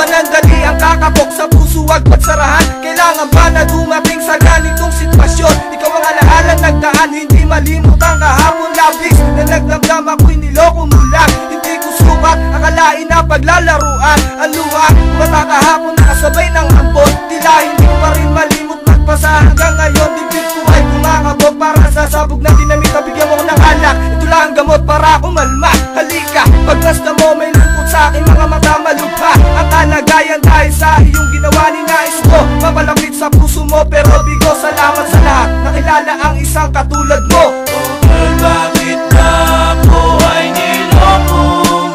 panandali ang kakapok sa puso, wag pagsarahan. Kailangan ba na dumating sa ganitong sitwasyon? Ikaw ang alahalang nagdaan, hindi malimot ang kahapon. Labis na nagdamdam ako'y niloko mo lang. Hindi ko sukat, akalain na paglalaruan. Ang luha, mata kahapon nakasabay ng ambot. Tila hindi ko pa rin malimot magpasa hanggang ngayon. Dibdib ko ay kumakabog para sasabog na dinamit. Bigyan mo ko ng alak, ito lang ang gamot para kumalma. Halika, pagmasda mo may lungkot sa aking mga mata malubha. Ang kalagayan dahil sa iyong ginawa ni nais ko. Mapalapit sa puso mo pero bigo, salamat sa lahat. Nakilala ang isang katulad mo. Girl, bakit na ako ay niloko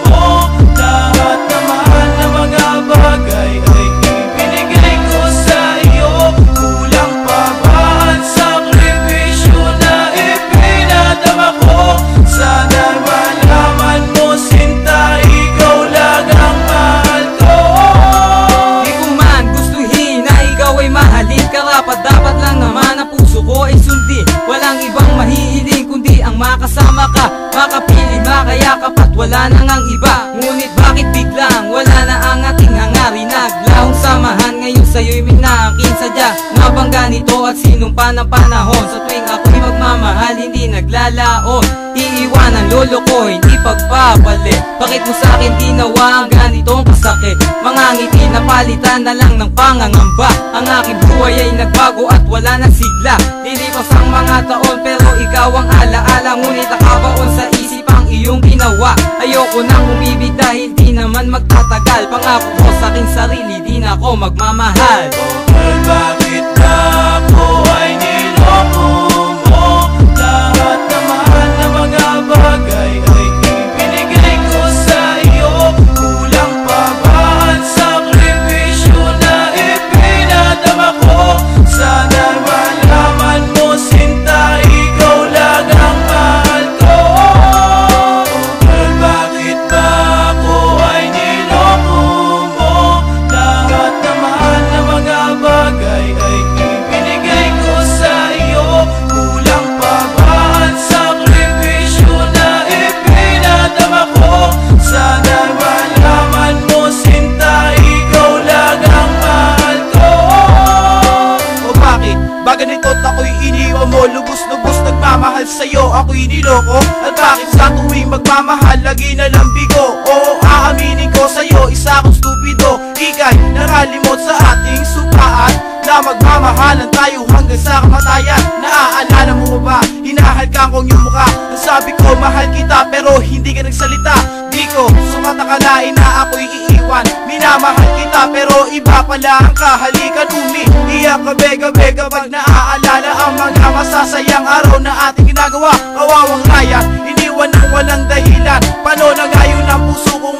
mo? Lahat naman na mga bagay ay ibinigay ko sa iyo. Kulang pa ba ang sakripisyo na ipinadama ko? Sana malaman mo, sinta, ikaw lang ang mahal ko. Di ko man gustuhin na ikaw ay mahalin. Karapat dapat lang naman ang puso ko ay sundin. Walang ibang mahihiling kundi ang makasama ka. Makapili, makayakap at wala nang ang iba. Ngunit bakit biglang wala na ang ating hangarin? Naglahong samahan ngayon sa'yo'y may naaking sadya. Nga bang ganito at sinumpa ng panahon? Sa tuwing ako'y magmamahal hindi naglalaon. Iiwanan, loloko, hindi pagpapalit. Bakit mo sa'kin ginawa ang ganitong kasakit? Mga ngiti na palitan na lang ng pangangamba. Ang aking buhay ay nagbago at wala nang sigla. Lilipas ang mga taon pero ikaw ang alaala. Ngunit nakabaon sa isip ang iyong ginawa. Ayoko nang umibig dahil di naman magtatagal. Pangako ko sa aking sarili, di na ako magmamahal. Girl, bakit na ako ay niloko mo? Lahat naman na mga bagay ay ibinigay ko sa iyo. Kulang pa ba ang sakripisyo na ipinadama ko? Sana malaman mo, sinta, ikaw lang ang mahal ko. Girl, bakit ba ako ay niloko mo? Lahat naman na mga bagay ay ibinigay ko sa iyo. Kulang pa ba ang sakripisyo na ipinadama ko? Sana malaman mo, sinta, ikaw lang ang mahal ko. O bakit? Ba ganito't ako'y iniwan mo? Lubos-lubos nagmamahal sa'yo, ako'y niloko. At bakit sa tuwing magmamahal lagi na lang bigo? Oo, aaminin ko sa'yo, isa akong stupido. Ika'y nakalimot sa ating sumpaan na magmamahalan tayo hanggang sa kamatayan. Naaalala mo ba? Hinahalkan kong iyong mukha. Nasabi ko mahal kita pero hindi ka nagsalita. Di ko sukat akalain na ako'y iiwan. Minamahal kita pero iba pala ang kahalikan. Umiiyak ka bega-bega pag naaalala ang mga masasayang araw na ating ginagawa. Kawawang raya, iniwan ng walang dahilan. Paano na ngayon ang puso kong